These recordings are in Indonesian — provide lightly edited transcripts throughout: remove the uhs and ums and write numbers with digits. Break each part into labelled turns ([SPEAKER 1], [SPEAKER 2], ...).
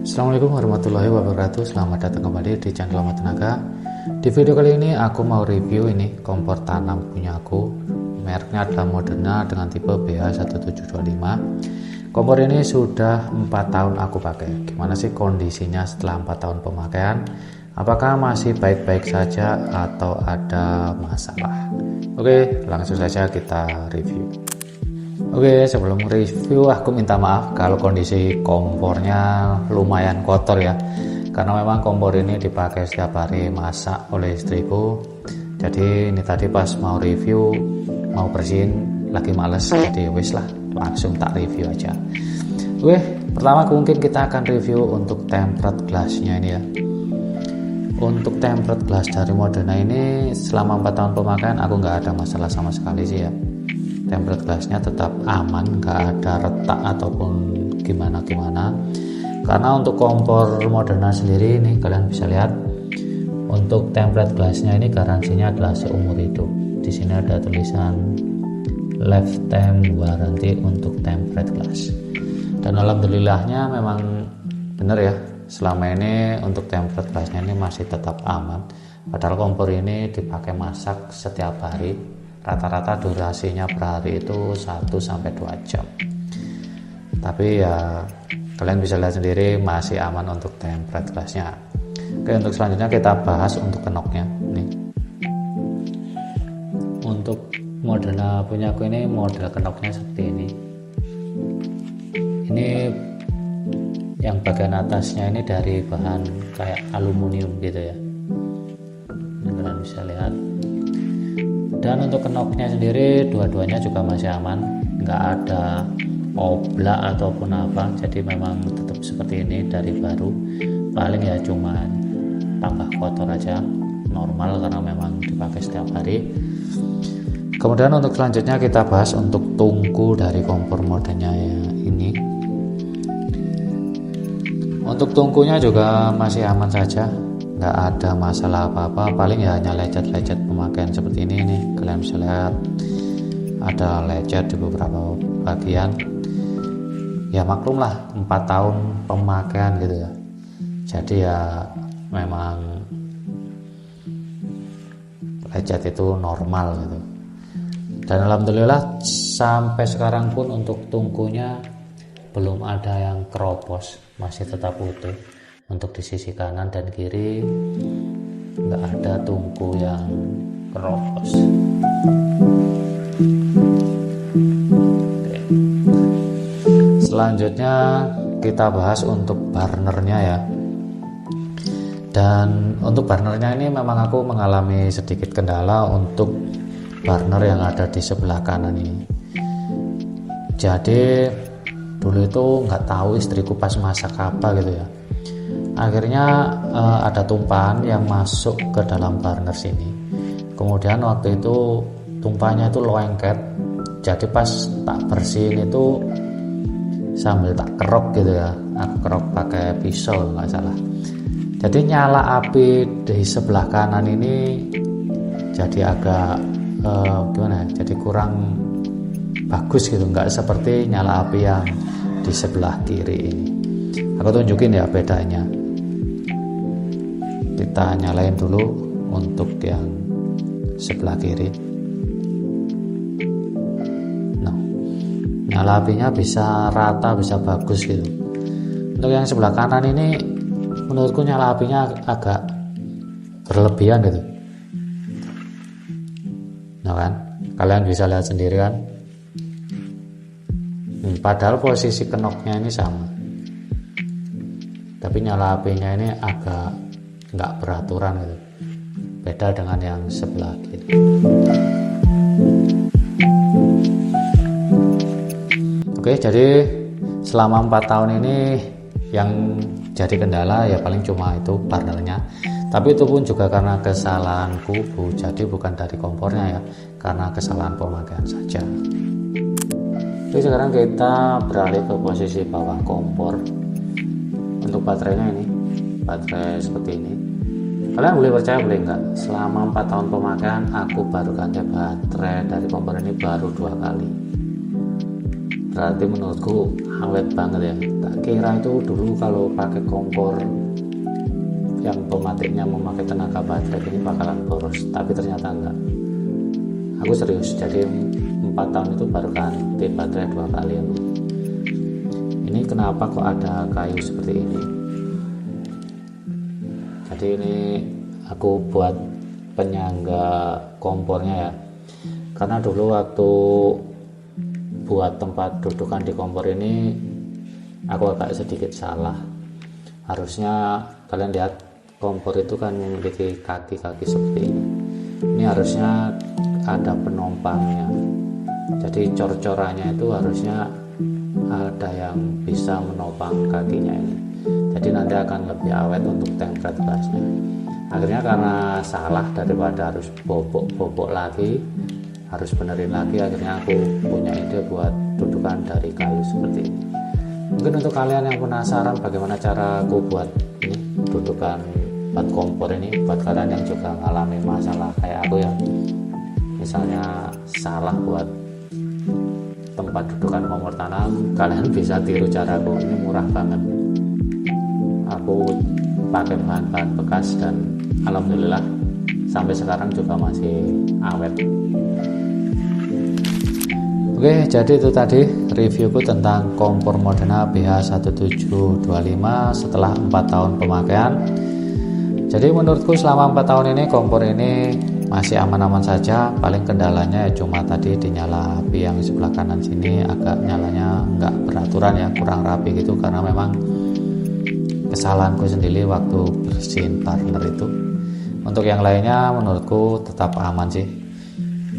[SPEAKER 1] Assalamualaikum warahmatullahi wabarakatuh. Selamat datang kembali di channel Lama Tenaga. Di video kali ini aku mau review ini kompor tanam punya aku. Mereknya adalah Moderna dengan tipe BH1725. Kompor ini sudah 4 tahun aku pakai. Gimana sih kondisinya setelah 4 tahun pemakaian? Apakah masih baik-baik saja atau ada masalah? Oke, langsung saja kita review. Oke, sebelum review aku minta maaf kalau kondisi kompornya lumayan kotor ya, karena memang kompor ini dipakai setiap hari masak oleh istriku. Jadi ini tadi pas mau review, mau bersihin lagi males, jadi wis lah langsung tak review aja. Oke, pertama mungkin kita akan review untuk tempered glassnya ini ya. Untuk tempered glass dari Moderna ini selama 4 tahun pemakaian aku nggak ada masalah sama sekali sih ya. Tempered glassnya tetap aman, nggak ada retak ataupun gimana-gimana. Karena untuk kompor Moderna sendiri ini kalian bisa lihat, untuk tempered glassnya ini garansinya adalah seumur hidup. Di sini ada tulisan lifetime warranty untuk tempered glass. Dan alhamdulillahnya memang benar ya, selama ini untuk tempered glassnya ini masih tetap aman. Padahal kompor ini dipakai masak setiap hari. Rata-rata durasinya per hari itu 1-2 jam. Tapi ya kalian bisa lihat sendiri masih aman untuk tempered glassnya. Oke, untuk selanjutnya kita bahas untuk kenoknya nih. Untuk Moderna punya aku ini model kenoknya seperti ini. Ini yang bagian atasnya ini dari bahan kayak aluminium gitu ya. Ini kalian bisa lihat. Dan untuk kenoknya sendiri dua-duanya juga masih aman, nggak ada oblak ataupun apa, jadi memang tetap seperti ini dari baru. Paling ya cuma tambah kotor aja, normal karena memang dipakai setiap hari. Kemudian untuk selanjutnya kita bahas untuk tungku dari kompor Moderna ini. Untuk tungkunya juga masih aman saja, nggak ada masalah apa-apa. Paling ya hanya lecet-lecet pemakaian seperti ini nih, kalian bisa lihat ada lecet di beberapa bagian. Ya maklum lah 4 tahun pemakaian gitu ya, jadi ya memang lecet itu normal gitu. Dan alhamdulillah sampai sekarang pun untuk tungkunya belum ada yang keropos, masih tetap utuh. Untuk di sisi kanan dan kiri nggak ada tungku yang keropos. Oke. Selanjutnya kita bahas untuk burnernya ya. Dan untuk burnernya ini memang aku mengalami sedikit kendala untuk burner yang ada di sebelah kanan ini. Jadi dulu itu nggak tahu istriku pas masak apa gitu ya, akhirnya ada tumpahan yang masuk ke dalam burner sini. Kemudian waktu itu tumpahannya itu lengket, jadi pas tak bersihin itu sambil tak kerok gitu ya, aku kerok pakai pisau nggak salah. Jadi nyala api di sebelah kanan ini jadi agak gimana ya, jadi kurang bagus gitu, nggak seperti nyala api yang di sebelah kiri ini. Aku tunjukin ya bedanya. Kita nyalain dulu untuk yang sebelah kiri. Nah, nyala apinya bisa rata, bisa bagus gitu. Untuk yang sebelah kanan ini menurutku nyala apinya agak berlebihan gitu. Nah kan, kalian bisa lihat sendiri kan. Padahal posisi kenoknya ini sama, tapi nyala apinya ini agak nggak beraturan gitu, beda dengan yang sebelah kiri. Oke, jadi selama 4 tahun ini yang jadi kendala ya paling cuma itu burnernya, tapi itu pun juga karena kesalahanku jadi bukan dari kompornya ya, karena kesalahan pemakaian saja. Oke, sekarang kita beralih ke posisi bawah kompor. Untuk baterainya ini baterai seperti ini. Kalian boleh percaya boleh enggak, selama 4 tahun pemakaian aku baru ganti baterai dari kompor ini baru 2 kali. berarti menurutku awet banget ya. Tak kira itu dulu kalau pakai kompor yang pematiknya memakai tenaga baterai ini bakalan boros, tapi ternyata enggak. Aku serius, jadi 4 tahun itu baru ganti baterai 2 kali aku. Ini kenapa kok ada kayu seperti ini? Jadi ini aku buat penyangga kompornya ya, karena dulu waktu buat tempat dudukan di kompor ini aku agak sedikit salah. Harusnya kalian lihat kompor itu kan memiliki kaki-kaki seperti ini. Ini harusnya ada penompangnya, jadi cor-corannya itu harusnya ada yang bisa menopang kakinya ini, jadi nanti akan lebih awet untuk tempret gasnya. Akhirnya karena salah, daripada harus bobok lagi, harus benerin lagi, akhirnya aku punya ide buat dudukan dari kayu seperti ini. Mungkin untuk kalian yang penasaran bagaimana cara aku buat ini dudukan buat kompor ini, buat kalian yang juga mengalami masalah kayak aku ya, misalnya salah buat tempat dudukan kompor tanam, kalian bisa tiru caraku. Ini murah banget, aku pakai bahan-bahan bekas dan alhamdulillah sampai sekarang juga masih awet. Oke, jadi itu tadi reviewku tentang kompor Modena BH1725 setelah 4 tahun pemakaian. Jadi menurutku selama 4 tahun ini kompor ini masih aman-aman saja. Paling kendalanya cuma tadi di nyala api yang sebelah kanan sini agak nyalanya nggak beraturan ya, kurang rapi gitu, karena memang kesalahanku sendiri waktu bersihin burner itu. Untuk yang lainnya menurutku tetap aman sih.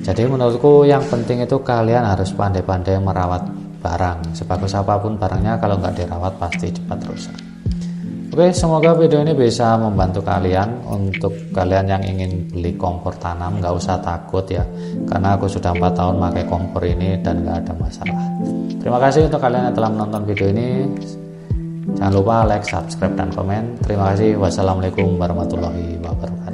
[SPEAKER 1] Jadi menurutku yang penting itu kalian harus pandai-pandai merawat barang. Sebagus apapun barangnya, kalau nggak dirawat pasti cepat rusak. Oke, semoga video ini bisa membantu kalian. Untuk kalian yang ingin beli kompor tanam, nggak usah takut ya, karena aku sudah 4 tahun pakai kompor ini dan nggak ada masalah. Terima kasih untuk kalian yang telah menonton video ini. Jangan lupa like, subscribe, dan komen. Terima kasih. Wassalamualaikum warahmatullahi wabarakatuh.